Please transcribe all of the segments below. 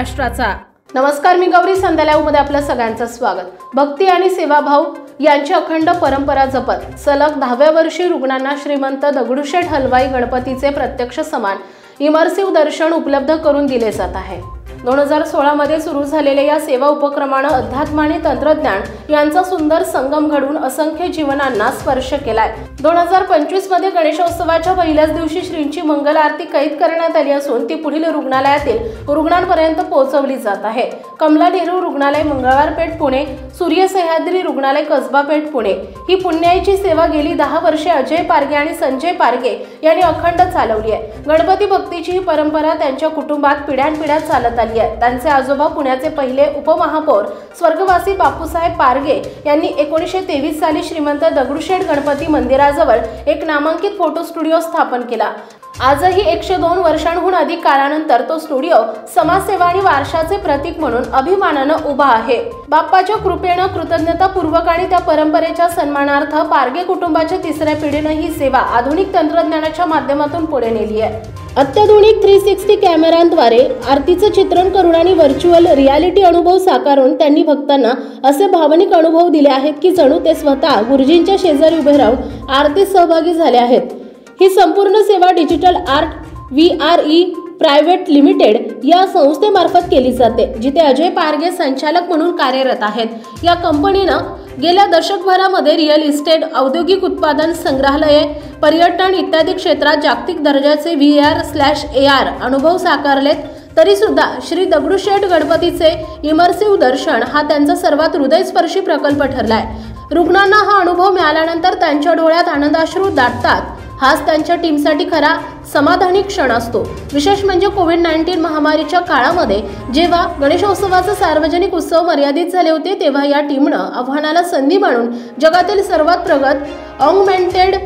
महाराष्ट्राचा। नमस्कार, मी गौरी संध्यालाईव्हमध्ये आपलं सगळ्यांचं स्वागत। भक्ती आणि सेवाभाव यांची अखंड परंपरा जपत सलग 10व्या वर्षी रुग्णांना श्रीमंत दगडूशेठ हलवाई गणपतीचे प्रत्यक्ष समान इमर्सिव्ह दर्शन उपलब्ध करून दिले जात आहे। 2016 मध्ये सुरू झालेल्या या सेवा उपक्रमाने अध्यात्म आणि तंत्रज्ञान यांचा सुंदर संगम घडवून असंख्य जीवनांना स्पर्श केलाय। 2025 मध्ये गणेशोत्सवाच्या पहिल्याच दिवशी श्रींची मंगल आरती कैद करण्यात आली असून ती पुढील रुग्णालयातील रुग्णांपर्यंत पोहोचवली जात आहे। कमला नेहरू रुग्णालय मंगळवार पेठ पुणे, सूर्य सह्याद्री रुग्णालय कसबा पेठ पुणे ही पुण्याईची सेवा गेली 10 वर्षे अजय पारगे आणि संजय पारगे यांनी अखंड चालवली आहे। गणपती भक्तीची ही परंपरा त्यांच्या कुटुंबात पिढ्यानपिढ्या चालत आली आहे। त्यांचे आजोबा पुण्याचे पहिले उपमहापौर स्वर्गवासी बापूसाहेब पारगे यांनी 1923 साली श्रीमंत दगडूशेठ गणपती मंदिराजवळ एक नामांकित फोटो स्टुडिओ स्थापन केला। आजही 102 वर्षांहून अधिक काळानंतर तो स्टुडिओ समाजसेवा आणि वारशाचे प्रतीक म्हणून अभिमानाने उभा आहे। बाप्पाच्या कृपेने कृतज्ञतापूर्वक आणि त्या परंपरेच्या सन्मानार्थ पारगे कुटुंबाच्या तिसऱ्या पिढीने ही सेवा आधुनिक तंत्रज्ञानाच्या माध्यमातून पुढे नेली आहे। अत्याधुनिक 360 कॅमेऱ्यांद्वारे आरतीचे चित्रण करून आणि व्हर्च्युअल रियालिटी अनुभव साकारून त्यांनी भक्तांना असे भावनिक अनुभव दिले आहेत की जणू ते स्वतः गुरुजींच्या शेजारी उभे राहून आरतीत सहभागी झाले आहेत। ही संपूर्ण सेवा digital art VRE private limited या संस्थेमार्फत केली जाते, जिथे अजय पारगे संचालक म्हणून कार्यरत आहेत। या कंपनीनं गेल्या दशकभरामध्ये रिअल इस्टेट, औद्योगिक उत्पादन, संग्रहालये, पर्यटन इत्यादी क्षेत्रात जागतिक दर्जाचे VR/AR अनुभव साकारलेत। तरी सुद्धा श्री दगडूशेठ गणपतीचे इमर्सिव्ह दर्शन हा त्यांचा सर्वात हृदयस्पर्शी प्रकल्प ठरलाय। रुग्णांना हा अनुभव मिळाल्यानंतर त्यांच्या डोळ्यात आनंदाश्रू दाटतात। हाच त्यांच्या टीमसाठी खरा समाधानी क्षण असतो। विशेष म्हणजे कोविड-19 महामारीच्या काळामध्ये जेव्हा गणेशोत्सवाचे सार्वजनिक उत्सव मर्यादित झाले होते, तेव्हा या टीमनं आव्हानाला संधी मानून जगातील सर्वात प्रगत ऑगमेंटेड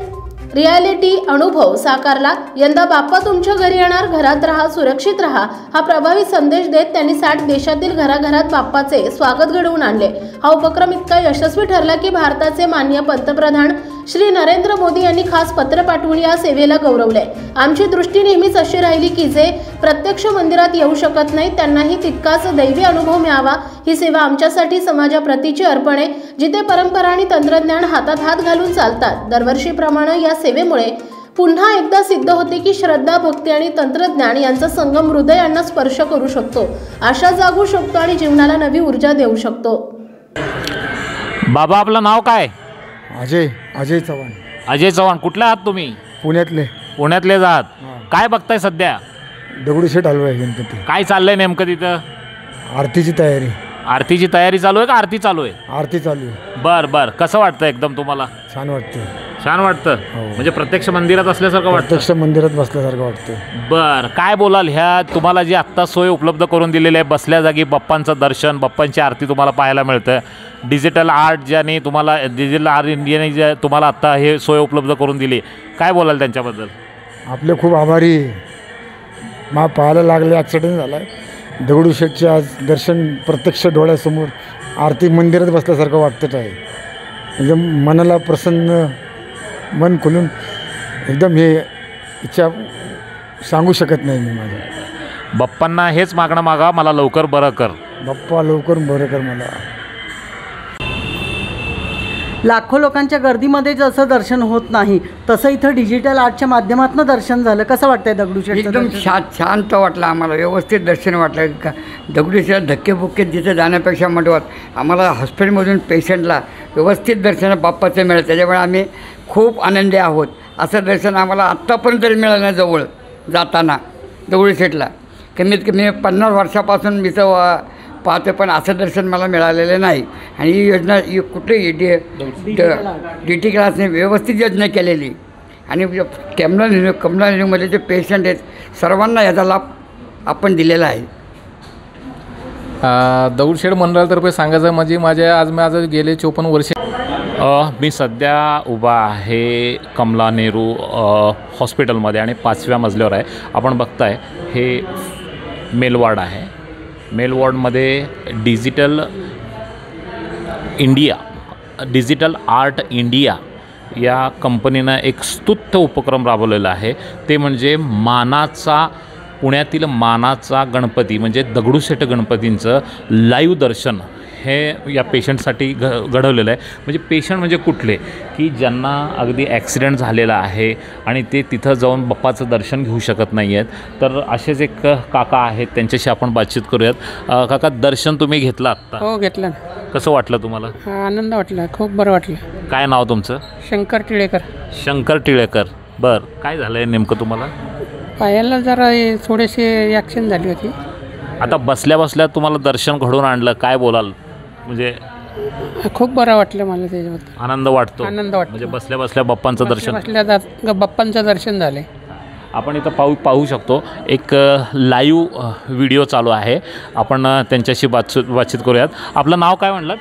रियालिटी अनुभव साकारला। यंदा बाप्पा तुमच्या घरी येणार, घरात राहा, सुरक्षित राहा हा प्रभावी संदेश देत त्यांनी 60 देशातील घराघरात बाप्पाचे स्वागत घडवून आणले। हा उपक्रम इतका यशस्वी ठरला की भारताचे माननीय पंतप्रधान श्री नरेंद्र मोदी यांनी खास पत्र पाठवून या सेवेला गौरवले। आमची दृष्टी नेहमीच अशी राहिली की जे प्रत्यक्ष मंदिरात येऊ शकत नाही त्यांनाही तितकाच दैवी अनुभव मिळावा। ही सेवा आमच्यासाठी समाजाप्रतीचे अर्पण आहे, जिथे परंपरा आणि तंत्रज्ञान हातात हात घालून चालतात। दरवर्षीप्रमाणे या सेवेमुळे पुन्हा एकदा सिद्ध होते की श्रद्धा, भक्ती आणि तंत्रज्ञान यांचा संगम हृदयांना स्पर्श करू शकतो, आशा जागू शकतो आणि जीवनाला नवी ऊर्जा देऊ शकतो। बाबा, आपलं नाव काय? अजय चव्हाण। अजय चव्हाण, कुठले आहात तुम्ही? पुण्यातले आहात। काय बघताय सध्या? दगडूशेठ हलवाई गणपती। काय चाललंय नेमकं तिथं? आरतीची तयारी। आरतीची तयारी चालू आहे का आरती चालू आहे? आरती चालू आहे। बर, कसं वाटतं एकदम तुम्हाला? छान वाटतं। छान वाटतं? म्हणजे प्रत्यक्ष मंदिरात असल्यासारखं वाटतं? प्रत्यक्ष मंदिरात बसल्यासारखं वाटतं। बर, काय बोलाल ह्या तुम्हाला जी आत्ता सोय उपलब्ध करून दिलेली आहे, बसल्या जागी बाप्पांचं दर्शन, बाप्पांची आरती तुम्हाला पाहायला मिळतं। डिजिटल आर्ट ज्याने तुम्हाला, डिजिटल आर्ट इंडियाने जे तुम्हाला आत्ता हे सोय उपलब्ध करून दिली, काय बोलाल त्यांच्याबद्दल? आपले खूप आभारी। पाहायला लागले, ॲक्सिडेंट झाला। दगडूशेठचे आज दर्शन प्रत्यक्ष डोळ्यासमोर आरती मंदिरात बसल्यासारखं वाटतच आहे। एकदम मनाला प्रसन्न, मन खुलून एकदम हे इच्छा सांगू शकत नाही मी माझ्या। बाप्पांना हेच मागणं मागा, मला लवकर बरं कर। बाप्पा लवकर बरं कर मला। लाखो लोकांच्या गर्दीमध्ये जसं दर्शन होत नाही तसं इथं डिजिटल आर्टच्या माध्यमातून दर्शन झालं। कसं वाटतंय दगडूशेठ? एकदम शांत वाटलं आम्हाला, व्यवस्थित दर्शन वाटलं का धक्के धक्केबुक्के जिथे जाण्यापेक्षा म्हटलं आम्हाला हॉस्पिटलमधून पेशंटला व्यवस्थित दर्शन बाप्पाचं मिळेल, त्याच्यामुळे आम्ही खूप आनंदी आहोत। असं दर्शन आम्हाला आत्तापर्यंत मिळालं नाही जवळ जाताना दगडूशेठला। कमीत कमी 50 वर्षापासून मी तर पाहतो, पण असं दर्शन मला मिळालेलं नाही। आणि ही योजना कुठली DT क्लासने व्यवस्थित योजना केलेली आणि कमला नेहरूमध्ये जे पेशंट आहेत सर्वांना याचा लाभ आपण दिलेला आहे। दगडूशेठ मंडळातर्फे सांगायचं म्हणजे माझं गेले 54 वर्ष मी सध्या उभा आहे कमला नेहरू हॉस्पिटलमध्ये आणि 5व्या मजल्यावर आहे। आपण बघताय हे मेल वॉर्ड आहे। मेल वॉर्डमध्ये डिजिटल आर्ट इंडिया या कंपनीनं एक स्तुत्य उपक्रम राबवलेला आहे। ते म्हणजे मानाचा पुण्यातील मानाचा गणपती म्हणजे दगडूशेठ गणपतींचं लाईव्ह दर्शन हे या पेशंटसाठी घडवलेलं आहे. म्हणजे पेशंट म्हणजे कुठले की ज्यांना अगदी ॲक्सिडेंट झालेला आहे आणि ते तिथं जाऊन बाप्पाचं दर्शन घेऊ शकत नाही आहेत. तर असेच एक काका आहेत, त्यांच्याशी आपण बातचीत करूयात. काका, दर्शन तुम्ही घेतलं आत्ता? हो, घेतलं. कसं वाटलं तुम्हाला? आनंद वाटला, खूप बरं वाटलं. काय नाव तुमचं? शंकर टिळेकर. शंकर टिळेकर. बरं, काय झालं आहे नेमकं तुम्हाला? पायाला जरा थोडीशी ॲक्शन झाली होती. आता बसल्या बसल्या तुम्हाला दर्शन घडवून आणलं, काय बोलाल? म्हणजे खूप बरं वाटलं मला त्याच्याबद्दल. आनंद वाटतो? आनंद वाटतो. म्हणजे बसल्या बसल्या बाप्पांचं दर्शन. बाप्पांचं दर्शन झाले. आपण इथं पाहू शकतो एक लाईव्ह व्हिडिओ चालू आहे. आपण त्यांच्याशी बातचीत करूयात. आपलं नाव काय म्हणलं?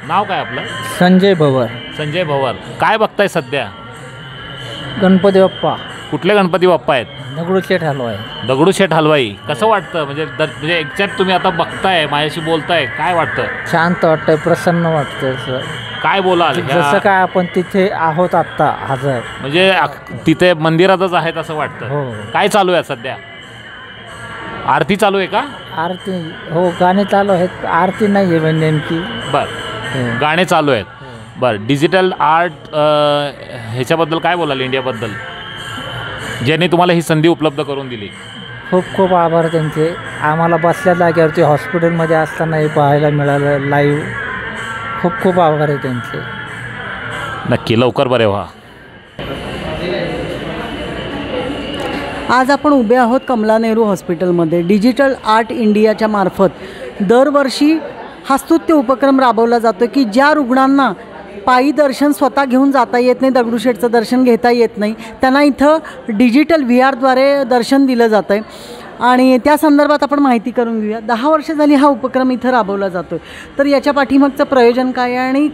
नाव काय आपलं? संजय भवर. संजय भवर. काय बघताय सध्या? गणपती बाप्पा. कुठले गणपती बाप्पा आहेत? दगडूशेठ हलवाई. दगडूशेठ हलवाई. कसं वाटतं? म्हणजे एक्झॅक्ट तुम्ही आता बघताय, माझ्याशी बोलताय, काय वाटतं? शांत वाटतंय, प्रसन्न वाटतंय सर. काय बोलाल? जसं काय आपण तिथे आहोत आत्ता हजर. म्हणजे तिथे मंदिरातच आहेत असं वाटतं. हो. काय चालू आहे सध्या? आरती चालू आहे का? आरती, हो, गाणे चालू आहेत. आरती नाही आहे म्हणजे नेमकी. बरं, गाणे चालू आहेत. बरं, डिजिटल आर्ट ह्याच्याबद्दल काय बोलाल? इंडियाबद्दल ज्यांनी तुम्हाला ही संधी उपलब्ध करून दिली? खूप खूप आभार त्यांचे. आम्हाला बसल्या जागेवरती हॉस्पिटलमध्ये असताना हे पाहायला मिळालं लाईव्ह. खूप खूप आभार आहे त्यांचे. नक्की लवकर बरे व्हा. आज आपण उभे आहोत कमला नेहरू हॉस्पिटलमध्ये. डिजिटल आर्ट इंडियाच्या मार्फत दरवर्षी हा स्तुत्य उपक्रम राबवला जातो की ज्या रुग्णांना पायी दर्शन स्वतः घेऊन जाता येत नाही, दगडूशेठचं दर्शन घेता येत नाही, त्यांना इथं डिजिटल VR द्वारे दर्शन दिलं जातं आहे. आणि त्या संदर्भात आपण माहिती करून घेऊया. 10 वर्ष झाली हा उपक्रम इथं राबवला जातो आहे. तर याच्या पाठीमागचं प्रयोजन काय आहे आणि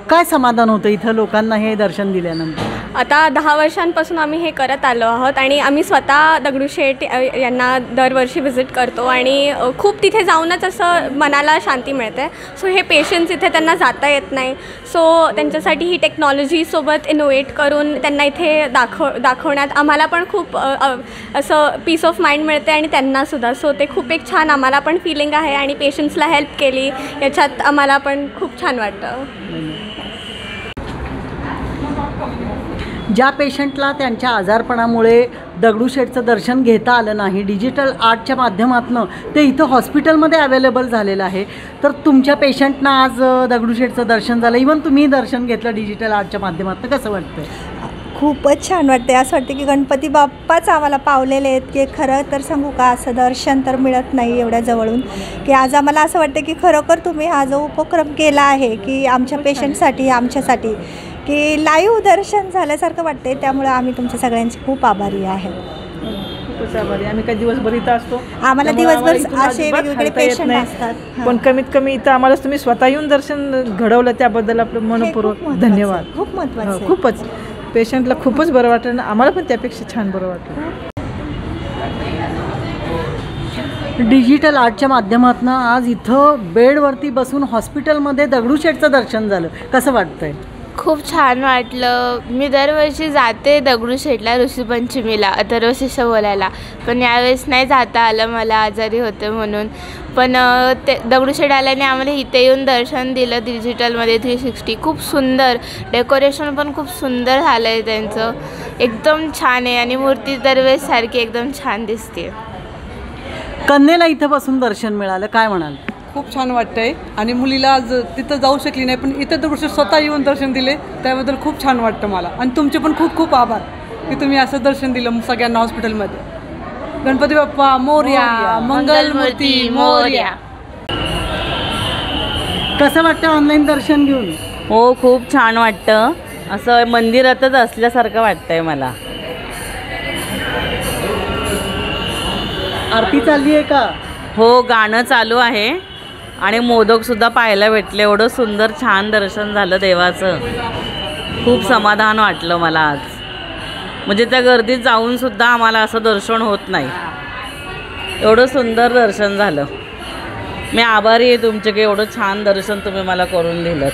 काय समाधान होतं इथं लोकांना हे दर्शन दिल्यानंतर? आता 10 वर्षांपासून आम्ही हे करत आलो आहोत आणि आम्ही स्वतः दगडूशेठ यांना दरवर्षी व्हिजिट करतो आणि खूप तिथे जाऊनच असं मनाला शांती मिळते. सो हे पेशंट्स इथे त्यांना जाता येत नाही, सो त्यांच्यासाठी ही टेक्नॉलॉजीसोबत इनोव्हेट करून त्यांना इथे दाखवण्यात आम्हाला पण खूप असं पीस ऑफ माइंड मिळते आणि त्यांनासुद्धा. सो ते खूप एक छान आम्हाला पण फिलिंग आहे आणि पेशंट्सला हेल्प केली याच्यात आम्हाला पण खूप छान वाटतं. ज्या पेशंटला त्यांच्या आजारपणामुळे दगडूशेठचं दर्शन घेता आलं नाही, डिजिटल आर्टच्या माध्यमातून ते इथं हॉस्पिटलमध्ये अवेलेबल झालेलं आहे. तर तुमच्या पेशंटना आज दगडूशेठचं दर्शन झालं, इवन तुम्ही दर्शन घेतलं डिजिटल आर्टच्या माध्यमातून, कसं वाटतं? खूपच छान वाटते. असं वाटतं की गणपती बाप्पाच आम्हाला पावलेले आहेत. की खरं तर सांगू का, असं दर्शन तर मिळत नाही एवढ्या जवळून. की आज आम्हाला असं वाटतं की खरोखर तुम्ही हा जो उपक्रम केला आहे की आमच्या पेशंटसाठी, आमच्यासाठी, की लाईव्ह दर्शन झाल्यासारखं वाटते. त्यामुळे आम्ही तुमच्या सगळ्यांचे खूप आभारी आहे. खूपच आभारी. आम्ही काही दिवसभर इथं असतो, आम्हाला दिवसभर असे वेगवेगळे पेशंट असतात, पण कमीत कमी इथं आम्हाला तुम्ही स्वतः येऊन दर्शन घडवलं त्याबद्दल आपलं मनपूर्वक धन्यवाद. खूप महत्त्वाचं. खूपच पेशंटला खूपच बरं वाटलं, आम्हाला पण त्यापेक्षा छान बरं वाटलं. डिजिटल आर्टच्या माध्यमातून आज इथं बेडवरती बसून हॉस्पिटलमध्ये दगडूशेठचं दर्शन झालं, कसं वाटतंय? खूप छान वाटलं. मी दरवर्षी जाते दगडूशेठला ऋषीपंचमीला अथर्वशीर्ष बोलायला, पण यावेळेस नाही जाता आलं, मला आजारी होते म्हणून. पण ते दगडूशेठ आल्याने आम्हाला इथे येऊन दर्शन दिलं डिजिटलमध्ये 360. खूप सुंदर डेकोरेशन पण खूप सुंदर झालं आहे त्यांचं, एकदम छान आहे आणि मूर्ती दरवेळेस सारखी एकदम छान दिसते. कन्येला इथं बसून दर्शन मिळालं, काय म्हणाल? खूप छान वाटतंय आणि मुलीला आज तिथं जाऊ शकली नाही, पण इथं दगडूशेठ स्वतः येऊन दर्शन दिले, त्याबद्दल खूप छान वाटतं मला. आणि तुमचे पण खूप खूप आभार की तुम्ही असं दर्शन दिलं सगळ्यांना हॉस्पिटलमध्ये. गणपती बाप्पा मोरया, मंगलमूर्ती मोरया. कसं वाटतं ऑनलाईन दर्शन घेऊन? हो, खूप छान वाटतं. असं मंदिरातच असल्यासारखं वाटतंय मला. आरती चालली आहे का? हो, गाणं चालू आहे आणि मोदकसुद्धा पाहायला भेटले. एवढं सुंदर छान दर्शन झालं देवाचं. खूप समाधान वाटलं मला आज. म्हणजे त्या गर्दीत जाऊनसुद्धा आम्हाला असं दर्शन होत नाही, एवढं सुंदर दर्शन झालं. मी आभारी आहे तुमचे की एवढं छान दर्शन तुम्ही मला करून दिलं.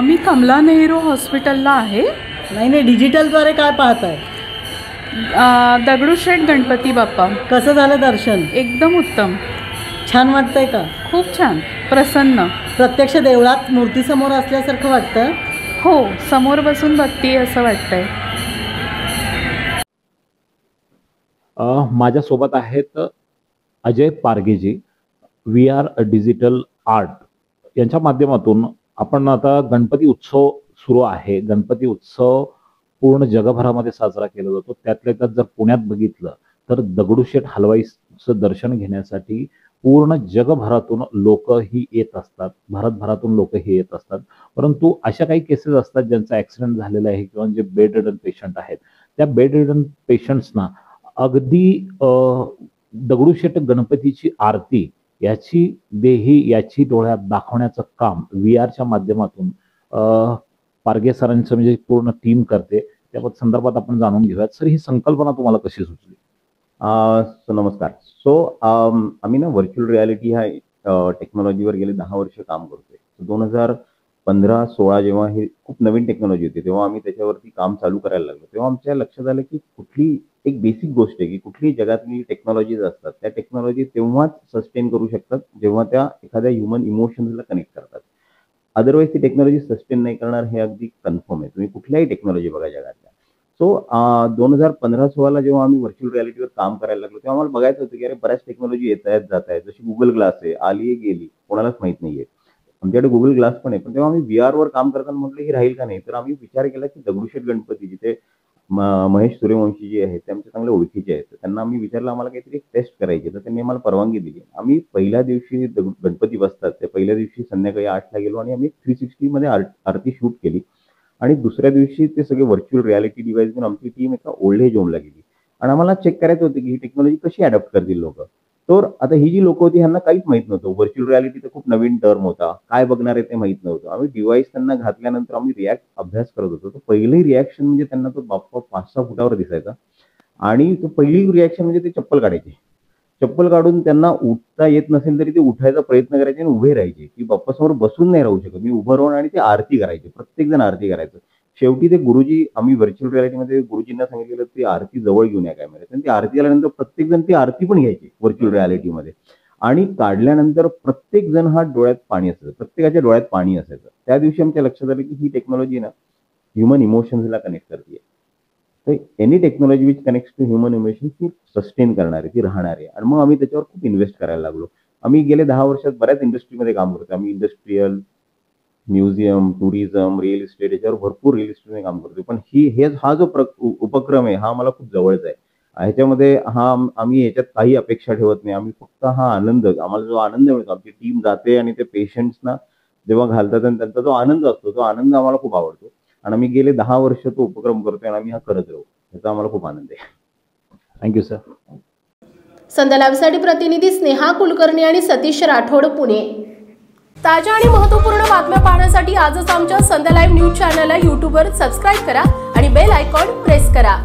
मी कमला नेहरू हॉस्पिटलला आहे. नाही, डिजिटलद्वारे काय पाहताय? दगडूशेठ गणपती बाप्पा. कसं झालं दर्शन? एकदम उत्तम. छान वाटतंय का? खूप छान, प्रसन्न. प्रत्यक्ष देवळात मूर्तीसमोर असल्यासारखं वाटतं? हो, समोर बसून बघते असं वाटतंय. माझ्यासोबत आहेत अजय पारगेजी, VR डिजिटल आर्ट यांच्या माध्यमातून आपण आता गणपती उत्सव सुरू आहे. गणपती उत्सव पूर्ण जगभरामध्ये साजरा केला जातो. त्यातल्या त्यात जर पुण्यात बघितलं तर दगडूशेठ हलवाईचं दर्शन घेण्यासाठी पूर्ण जगभरातून लोक ही येत असतात, भारतभरातून लोक ही येत असतात. परंतु अशा काही केसेस असतात ज्यांचा ॲक्सिडेंट झालेला आहे किंवा जे बेड रिडन पेशंट आहेत, त्या बेड रिडन पेशंट्सना अगदी दगडूशेठ गणपतीची आरती याची देही याची डोळ्यात दाखवण्याचं काम VRच्या माध्यमातून पारगे सरांचं म्हणजे पूर्ण टीम करते. त्या संदर्भात आपण जाणून घेऊयात. सर, ही संकल्पना तुम्हाला कशी सुचली? नमस्कार. आम्ही ना व्हर्च्युअल रियालिटी ह्या टेक्नॉलॉजीवर गेले 10 वर्ष काम करतोय. 2015-16 जेव्हा हे खूप नवीन टेक्नॉलॉजी होती तेव्हा आम्ही त्याच्यावरती काम चालू करायला लागलो. तेव्हा आमच्या लक्षात आलं की कुठली एक बेसिक गोष्ट आहे की कुठली जगातली टेक्नॉलॉजीज असतात त्या टेक्नॉलॉजी तेव्हाच सस्टेन करू शकतात जेव्हा त्या एखाद्या ह्युमन इमोशन्सला कनेक्ट करतात. अदरवाईज ती टेक्नॉलॉजी सस्टेन नाही करणार हे अगदी कन्फर्म आहे. तुम्ही कुठल्याही टेक्नॉलॉजी बघा जगातल्या. 2015-16 जेव्हा आम्ही व्हर्च्युअल रियालिटीवर काम करायला लागलो तेव्हा आम्हाला बघायचं होतं की अरे बऱ्याच टेक्नॉलॉजी येत आहेत जात आहेत. जशी गुगल ग्लास आहे, आली आहे गेली, कोणालाच माहित नाहीये. आमच्याकडे गुगल ग्लास पण आहे. पण तेव्हा आम्ही VR वर काम करताना म्हटलं ही राहील का नाही. तर आम्ही विचार केला की दगडूशेठ गणपती जिथे महेश सूर्यवंशी जे आहेत ते आमच्या चांगले ओळखीचे आहेत. त्यांना आम्ही विचारलं आम्हाला काहीतरी टेस्ट करायची, तर त्यांनी आम्हाला परवानगी दिली. आम्ही पहिल्या दिवशी गणपती बसतात त्या पहिल्या दिवशी संध्याकाळी 8ला गेलो आणि आम्ही 360 मध्ये आरती शूट केली. आणि दुसऱ्या दिवशी ते सगळे व्हर्च्युअल रियालिटी डिव्हाइस घेऊन आमची टीम एका ओल्ड एज होमला गेली आणि आम्हाला चेक करायचं होतं की ही टेक्नॉलॉजी कशी अडॅप्ट करतील लोक. तर आता ही जी लोक होती ह्यांना काहीच माहित नव्हतं. व्हर्च्युअल रियालिटी तर खूप नवीन टर्म होता, काय बघणार आहे ते माहित नव्हतं. आम्ही डिव्हाइस त्यांना घातल्यानंतर आम्ही अभ्यास करत होतो. तर पहिली रिॲक्शन म्हणजे त्यांना तो बाप्पा 5-6 फुटावर दिसायचा आणि तो पहिली रिॲक्शन म्हणजे ते चप्पल काढायचे. चप्पल काढून त्यांना उठता येत नसेल तरी ते उठायचा प्रयत्न करायचे आणि उभे राहायचे की बाप्पासमोर बसून नाही राहू शकत, मी उभं राहून आणि ते आरती करायचे. प्रत्येक जण आरती करायचं. शेवटी ते गुरुजी आम्ही व्हर्च्युअल रियालिटीमध्ये गुरुजींना सांगितलेलं ती आरती जवळ घेऊन या कॅमेऱ्यात आणि ती आरती आल्यानंतर प्रत्येक जण ती आरती पण घ्यायची व्हर्च्युअल रियालिटीमध्ये आणि काढल्यानंतर प्रत्येक जण हा डोळ्यात पाणी असायचं, प्रत्येकाच्या डोळ्यात पाणी असायचं. त्या दिवशी आमच्या लक्षात आलं की ही टेक्नॉलॉजी ना ह्युमन इमोशन्सला कनेक्ट करते. तर any technology which connects to human emotions ती सस्टेन करणार आहे, ती राहणार आहे. आणि मग आम्ही त्याच्यावर खूप इन्व्हेस्ट करायला लागलो. आम्ही गेले 10 वर्षात बऱ्याच इंडस्ट्रीमध्ये काम करतो. आम्ही industrial, museum, tourism, real estate याच्यावर भरपूर रिअल इस्टेटमध्ये काम करतो. पण हा जो उपक्रम आहे हा मला खूप जवळचा आहे. ह्याच्यामध्ये आम्ही याच्यात काही अपेक्षा ठेवत नाही. आम्ही फक्त हा आनंद, आम्हाला जो आनंद मिळतो, आमची टीम जाते आणि ते पेशंट्सना जेव्हा घालतात आणि त्यांचा जो आनंद असतो तो आनंद आम्हाला खूप आवडतो. आणि आम्ही गेले 10 वर्ष तो उपक्रम करतोय आणि आम्ही हा करत राहू, याचा आम्हाला खूप आनंद आहे. Thank you sir. संध्या लाईव्हसाठी प्रतिनिधी स्नेहा कुलकर्णी आणि सतीश राठोड, पुणे. ताज्या आणि महत्त्वपूर्ण बातम्या पाहण्यासाठी आजच आमच्या संध्या लाईव्ह न्यूज चॅनलला यूट्यूबवर सबस्क्राईब करा आणि बेल आयकॉन प्रेस करा.